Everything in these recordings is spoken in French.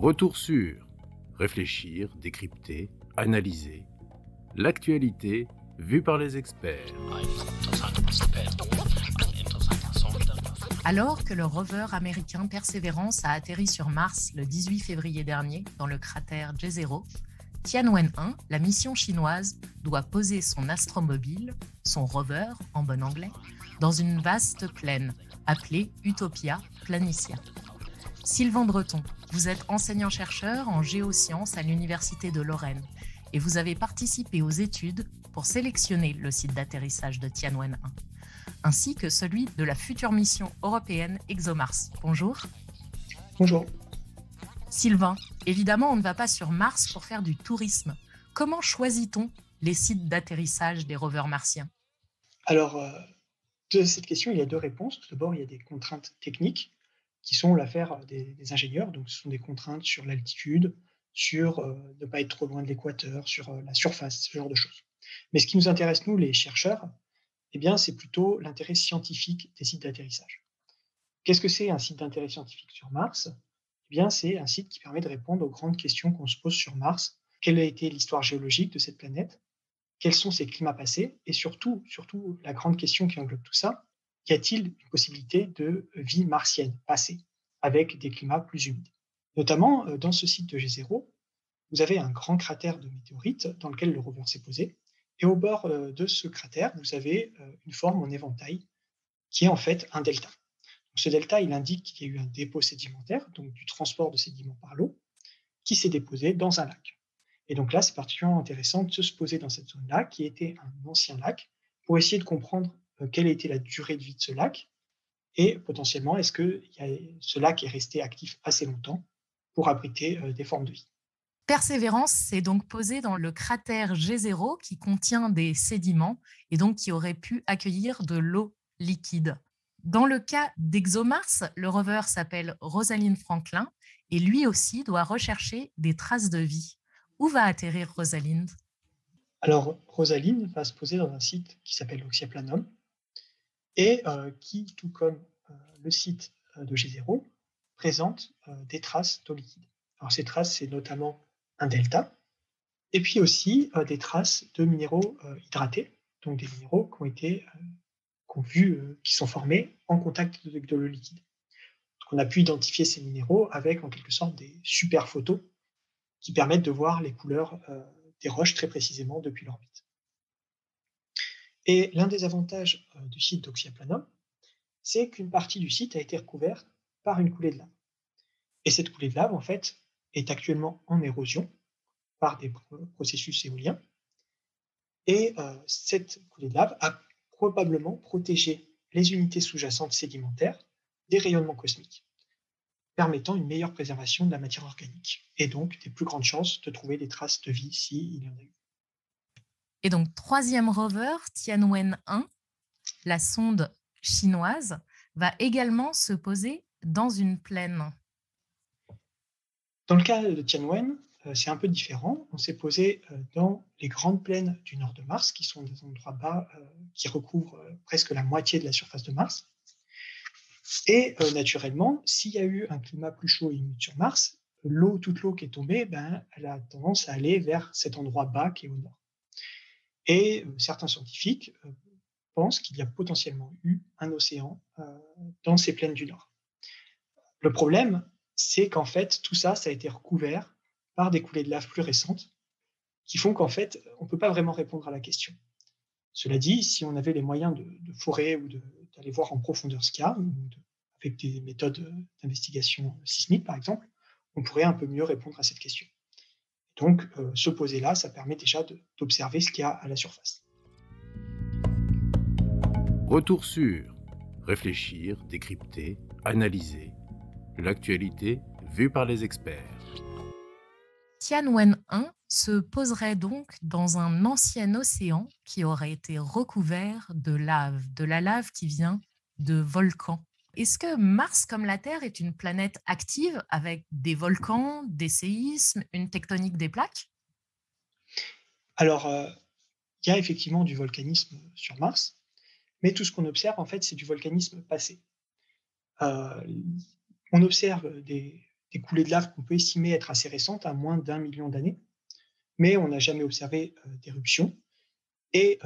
Retour sur réfléchir, décrypter, analyser l'actualité vue par les experts. Alors que le rover américain Perseverance a atterri sur Mars le 18 février dernier dans le cratère Jezero, Tianwen-1, la mission chinoise, doit poser son astromobile, son rover en bon anglais, dans une vaste plaine appelée Utopia Planitia. Sylvain Breton, vous êtes enseignant-chercheur en géosciences à l'Université de Lorraine et vous avez participé aux études pour sélectionner le site d'atterrissage de Tianwen-1, ainsi que celui de la future mission européenne ExoMars. Bonjour. Bonjour. Sylvain, évidemment, on ne va pas sur Mars pour faire du tourisme. Comment choisit-on les sites d'atterrissage des rovers martiens ? Alors, de cette question, il y a deux réponses. Tout d'abord, il y a des contraintes techniques qui sont l'affaire des ingénieurs. Donc, ce sont des contraintes sur l'altitude, sur ne pas être trop loin de l'équateur, sur la surface, ce genre de choses. Mais ce qui nous intéresse, nous, les chercheurs, eh bien, c'est plutôt l'intérêt scientifique des sites d'atterrissage. Qu'est-ce que c'est un site d'intérêt scientifique sur Mars ? Eh bien, c'est un site qui permet de répondre aux grandes questions qu'on se pose sur Mars. Quelle a été l'histoire géologique de cette planète ? Quels sont ses climats passés ? Et surtout, la grande question qui englobe tout ça, y a-t-il une possibilité de vie martienne passée, avec des climats plus humides ? Notamment, dans ce site de G0, vous avez un grand cratère de météorites dans lequel le rover s'est posé. Et au bord de ce cratère, vous avez une forme en éventail qui est en fait un delta. Donc, ce delta, il indique qu'il y a eu un dépôt sédimentaire, donc du transport de sédiments par l'eau, qui s'est déposé dans un lac. Et donc là, c'est particulièrement intéressant de se poser dans cette zone-là, qui était un ancien lac, pour essayer de comprendre quelle était la durée de vie de ce lac, et potentiellement, est-ce que ce lac est resté actif assez longtemps pour abriter des formes de vie. Persévérance s'est donc posée dans le cratère G0 qui contient des sédiments et donc qui aurait pu accueillir de l'eau liquide. Dans le cas d'ExoMars, le rover s'appelle Rosalind Franklin et lui aussi doit rechercher des traces de vie. Où va atterrir Rosalind ? Alors, Rosalind va se poser dans un site qui s'appelle Oxyaplanum et qui, tout comme le site de G0, présente des traces d'eau liquide. Alors, ces traces, c'est notamment un delta, et puis aussi des traces de minéraux hydratés, donc des minéraux qui sont formés en contact avec de l'eau liquide. Donc, on a pu identifier ces minéraux avec, en quelque sorte, des super photos qui permettent de voir les couleurs des roches très précisément depuis l'orbite. Et l'un des avantages du site d'Oxyaplanum, c'est qu'une partie du site a été recouverte par une coulée de lave. Et cette coulée de lave, en fait, est actuellement en érosion par des processus éoliens. Et cette coulée de lave a probablement protégé les unités sous-jacentes sédimentaires des rayonnements cosmiques, permettant une meilleure préservation de la matière organique et donc des plus grandes chances de trouver des traces de vie s'il y en a eu. Et donc, troisième rover, Tianwen-1, la sonde chinoise, va également se poser dans une plaine. Dans le cas de Tianwen, c'est un peu différent. On s'est posé dans les grandes plaines du nord de Mars, qui sont des endroits bas qui recouvrent presque la moitié de la surface de Mars. Et naturellement, s'il y a eu un climat plus chaud et humide sur Mars, toute l'eau qui est tombée, elle a tendance à aller vers cet endroit bas qui est au nord. Et certains scientifiques pensent qu'il y a potentiellement eu un océan dans ces plaines du nord. Le problème, c'est qu'en fait, tout ça, ça a été recouvert par des coulées de lave plus récentes qui font qu'en fait, on ne peut pas vraiment répondre à la question. Cela dit, si on avait les moyens de forer ou d'aller voir en profondeur ce qu'il y a, avec des méthodes d'investigation sismique, par exemple, on pourrait un peu mieux répondre à cette question. Donc, se poser là, ça permet déjà d'observer ce qu'il y a à la surface. Retour sur réfléchir, décrypter, analyser l'actualité vue par les experts. Tianwen-1 se poserait donc dans un ancien océan qui aurait été recouvert de la lave qui vient de volcans. Est-ce que Mars, comme la Terre, est une planète active avec des volcans, des séismes, une tectonique des plaques ? Alors, il y a effectivement du volcanisme sur Mars, mais tout ce qu'on observe, en fait, c'est du volcanisme passé. On observe des des coulées de lave qu'on peut estimer être assez récentes, à moins d'1 million d'années, mais on n'a jamais observé d'éruption. Et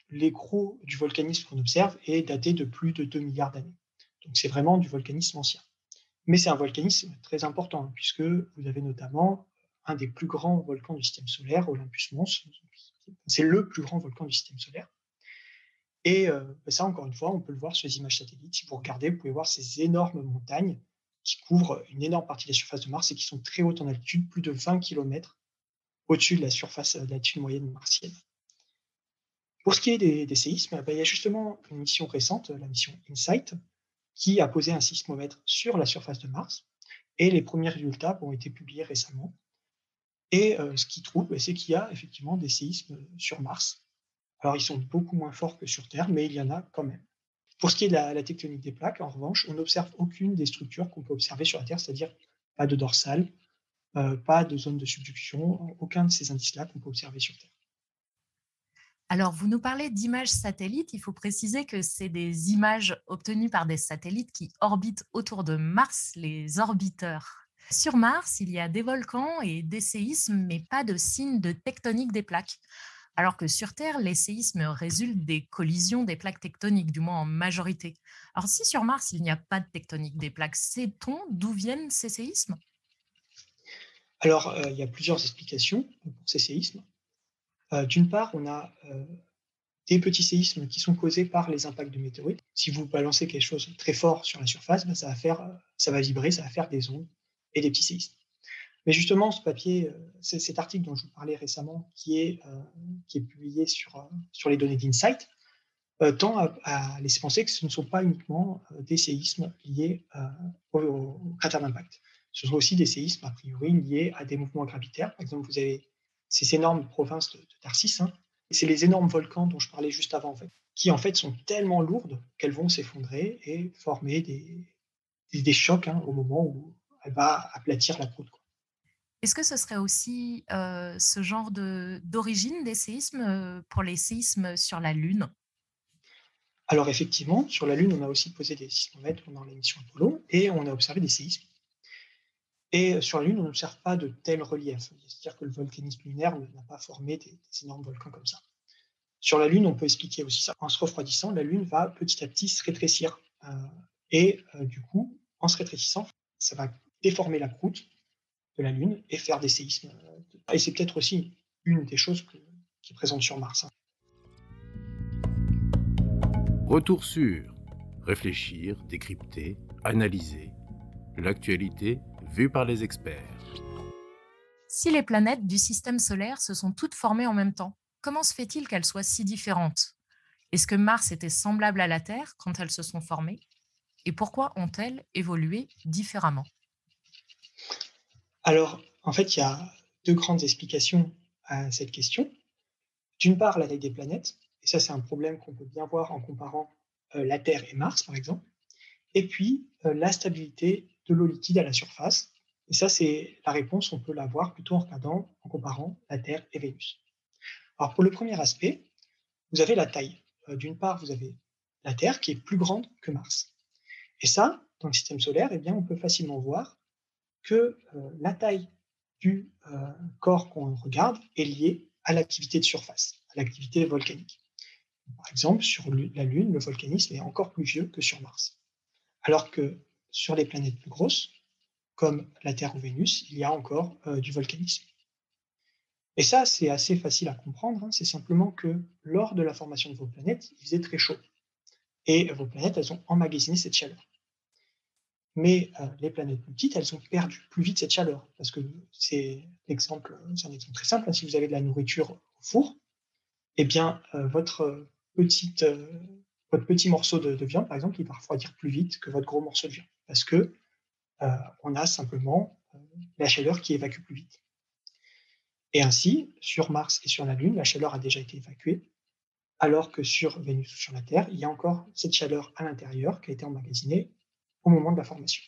les gros du volcanisme qu'on observe est daté de plus de 2 milliards d'années. Donc c'est vraiment du volcanisme ancien. Mais c'est un volcanisme très important, hein, puisque vous avez notamment un des plus grands volcans du système solaire, Olympus Mons. C'est le plus grand volcan du système solaire. Et ça, encore une fois, on peut le voir sur les images satellites. Si vous regardez, vous pouvez voir ces énormes montagnes qui couvrent une énorme partie de la surface de Mars et qui sont très hautes en altitude, plus de 20 km au-dessus de la surface de l'altitude moyenne martienne. Pour ce qui est des séismes, il y a justement une mission récente, la mission InSight, qui a posé un sismomètre sur la surface de Mars. Et les premiers résultats ont été publiés récemment. Et ce qu'ils trouvent, c'est qu'il y a effectivement des séismes sur Mars. Alors, ils sont beaucoup moins forts que sur Terre, mais il y en a quand même. Pour ce qui est de la tectonique des plaques, en revanche, on n'observe aucune des structures qu'on peut observer sur la Terre, c'est-à-dire pas de dorsale, pas de zone de subduction, aucun de ces indices-là qu'on peut observer sur Terre. Alors, vous nous parlez d'images satellites. Il faut préciser que c'est des images obtenues par des satellites qui orbitent autour de Mars, les orbiteurs. Sur Mars, il y a des volcans et des séismes, mais pas de signes de tectonique des plaques. Alors que sur Terre, les séismes résultent des collisions des plaques tectoniques, du moins en majorité. Alors si sur Mars, il n'y a pas de tectonique des plaques, sait-on d'où viennent ces séismes? Alors, il y a plusieurs explications pour ces séismes. D'une part, on a des petits séismes qui sont causés par les impacts de météorites. Si vous balancez quelque chose de très fort sur la surface, ça va vibrer, ça va faire des ondes et des petits séismes. Mais justement, ce papier, cet article dont je vous parlais récemment, qui est publié sur les données d'Insight, tend à laisser penser que ce ne sont pas uniquement des séismes liés au cratère d'impact. Ce sont aussi des séismes, a priori, liés à des mouvements gravitaires. Par exemple, vous avez ces énormes provinces de Tharsis, hein, et c'est les énormes volcans dont je parlais juste avant, en fait, qui en fait sont tellement lourdes qu'elles vont s'effondrer et former des chocs, hein, au moment où elle va aplatir la croûte, quoi. Est-ce que ce serait aussi ce genre d'origine des séismes pour les séismes sur la Lune? Alors effectivement, sur la Lune, on a aussi posé des sismomètres pendant la mission Apollo et on a observé des séismes. Et sur la Lune, on n'observe pas de tel relief. C'est-à-dire que le volcanisme lunaire n'a pas formé des énormes volcans comme ça. Sur la Lune, on peut expliquer aussi ça. En se refroidissant, la Lune va petit à petit se rétrécir. Du coup, en se rétrécissant, ça va déformer la croûte de la Lune et faire des séismes. Et c'est peut-être aussi une des choses qui est présente sur Mars, hein. Retour sur réfléchir, décrypter, analyser l'actualité vue par les experts. Si les planètes du système solaire se sont toutes formées en même temps, comment se fait-il qu'elles soient si différentes? Est-ce que Mars était semblable à la Terre quand elles se sont formées? Et pourquoi ont-elles évolué différemment? Alors, en fait, il y a deux grandes explications à cette question. D'une part, la taille des planètes, et ça, c'est un problème qu'on peut bien voir en comparant la Terre et Mars, par exemple. Et puis, la stabilité de l'eau liquide à la surface. Et ça, c'est la réponse, on peut l'avoir plutôt en comparant la Terre et Vénus. Alors, pour le premier aspect, vous avez la taille. D'une part, vous avez la Terre qui est plus grande que Mars. Et ça, dans le système solaire, eh bien, on peut facilement voir que la taille du corps qu'on regarde est liée à l'activité de surface, à l'activité volcanique. Par exemple, sur la Lune, le volcanisme est encore plus vieux que sur Mars. Alors que sur les planètes plus grosses, comme la Terre ou Vénus, il y a encore du volcanisme. Et ça, c'est assez facile à comprendre, hein. C'est simplement que lors de la formation de vos planètes, il faisait très chaud. Et vos planètes, elles ont emmagasiné cette chaleur. Mais les planètes plus petites, elles ont perdu plus vite cette chaleur. Parce que c'est un exemple très simple, hein. Si vous avez de la nourriture au four, eh bien, votre petit morceau de viande, par exemple, il va refroidir plus vite que votre gros morceau de viande. Parce que on a simplement la chaleur qui évacue plus vite. Et ainsi, sur Mars et sur la Lune, la chaleur a déjà été évacuée, alors que sur Vénus ou sur la Terre, il y a encore cette chaleur à l'intérieur qui a été emmagasinée au moment de la formation.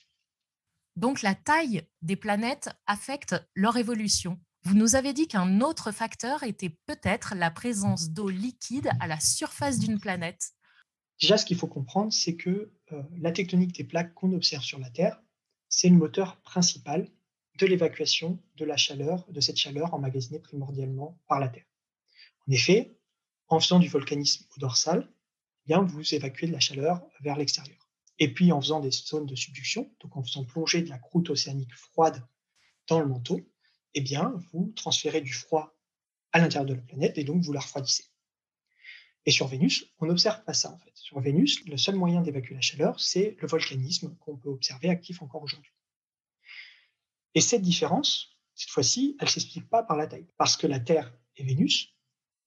Donc la taille des planètes affecte leur évolution. Vous nous avez dit qu'un autre facteur était peut-être la présence d'eau liquide à la surface d'une planète. Déjà, ce qu'il faut comprendre, c'est que la tectonique des plaques qu'on observe sur la Terre, c'est le moteur principal de l'évacuation de cette chaleur emmagasinée primordialement par la Terre. En effet, en faisant du volcanisme au dorsal, eh bien, vous évacuez de la chaleur vers l'extérieur. Et puis en faisant des zones de subduction, donc en faisant plonger de la croûte océanique froide dans le manteau, eh bien, vous transférez du froid à l'intérieur de la planète et donc vous la refroidissez. Et sur Vénus, on n'observe pas ça en fait. Sur Vénus, le seul moyen d'évacuer la chaleur, c'est le volcanisme qu'on peut observer actif encore aujourd'hui. Et cette différence, cette fois-ci, elle ne s'explique pas par la taille, parce que la Terre et Vénus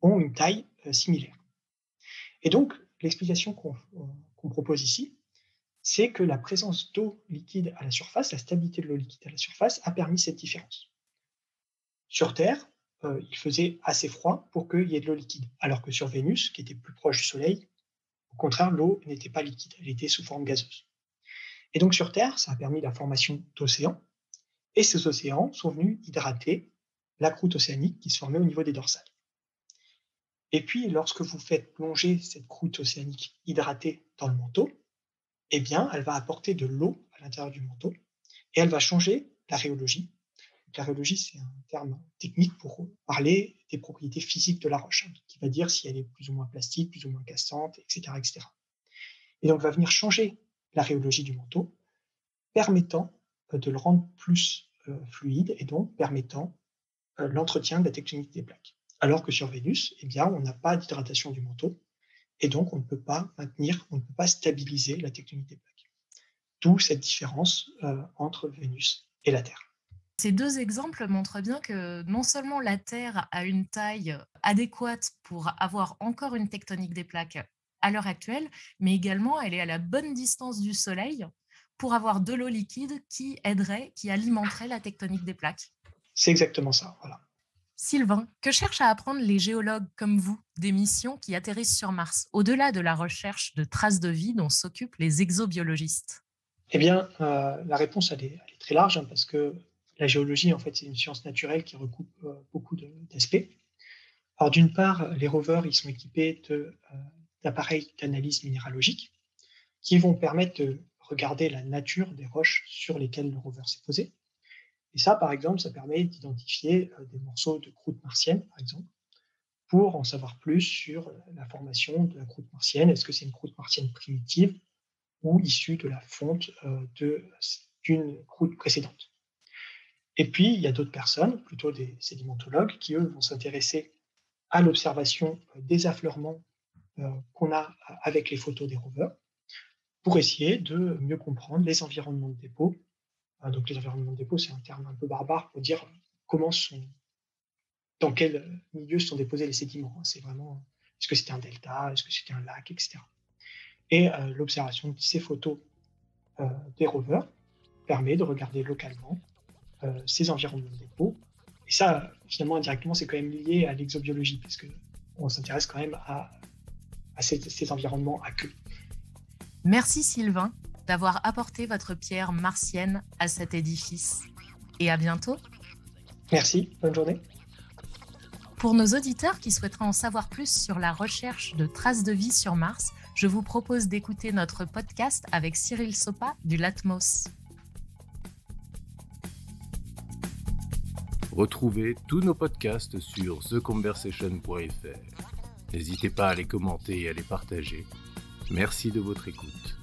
ont une taille similaire. Et donc, l'explication qu'on propose ici, c'est que la présence d'eau liquide à la surface, la stabilité de l'eau liquide à la surface, a permis cette différence. Sur Terre, il faisait assez froid pour qu'il y ait de l'eau liquide, alors que sur Vénus, qui était plus proche du Soleil, au contraire, l'eau n'était pas liquide, elle était sous forme gazeuse. Et donc sur Terre, ça a permis la formation d'océans, et ces océans sont venus hydrater la croûte océanique qui se formait au niveau des dorsales. Et puis, lorsque vous faites plonger cette croûte océanique hydratée dans le manteau, eh bien, elle va apporter de l'eau à l'intérieur du manteau, et elle va changer la rhéologie. La rhéologie, c'est un terme technique pour parler des propriétés physiques de la roche, qui va dire si elle est plus ou moins plastique, plus ou moins cassante, etc., etc. Et donc, va venir changer la rhéologie du manteau, permettant de le rendre plus fluide et donc permettant l'entretien de la tectonique des plaques. Alors que sur Vénus, eh bien, on n'a pas d'hydratation du manteau et donc on ne peut pas maintenir, on ne peut pas stabiliser la tectonique des plaques. D'où cette différence entre Vénus et la Terre. Ces deux exemples montrent bien que non seulement la Terre a une taille adéquate pour avoir encore une tectonique des plaques à l'heure actuelle, mais également elle est à la bonne distance du Soleil pour avoir de l'eau liquide qui aiderait, qui alimenterait la tectonique des plaques. C'est exactement ça, voilà. Sylvain, que cherchent à apprendre les géologues comme vous des missions qui atterrissent sur Mars, au-delà de la recherche de traces de vie dont s'occupent les exobiologistes? Eh bien, la réponse, elle est très large, parce que la géologie, en fait, c'est une science naturelle qui recoupe beaucoup d'aspects. Alors, d'une part, les rovers, ils sont équipés d'appareils d'analyse minéralogique qui vont permettre de regarder la nature des roches sur lesquelles le rover s'est posé. Et ça, par exemple, ça permet d'identifier des morceaux de croûte martienne, par exemple, pour en savoir plus sur la formation de la croûte martienne. Est-ce que c'est une croûte martienne primitive ou issue de la fonte d'une croûte précédente? Et puis, il y a d'autres personnes, plutôt des sédimentologues, qui, eux, vont s'intéresser à l'observation des affleurements qu'on a avec les photos des rovers pour essayer de mieux comprendre les environnements de dépôt. Donc, les environnements de dépôt, c'est un terme un peu barbare pour dire dans quel milieu sont déposés les sédiments. C'est vraiment, est-ce que c'était un delta, est-ce que c'était un lac, etc. Et l'observation de ces photos des rovers permet de regarder localement ces environnements de dépôt. Et ça, finalement, indirectement, c'est quand même lié à l'exobiologie, parce qu'on s'intéresse quand même à ces environnements aqueux. Merci Sylvain d'avoir apporté votre pierre martienne à cet édifice. Et à bientôt. Merci, bonne journée. Pour nos auditeurs qui souhaiteraient en savoir plus sur la recherche de traces de vie sur Mars, je vous propose d'écouter notre podcast avec Cyril Sopa du Latmos. Retrouvez tous nos podcasts sur theconversation.fr. N'hésitez pas à les commenter et à les partager. Merci de votre écoute.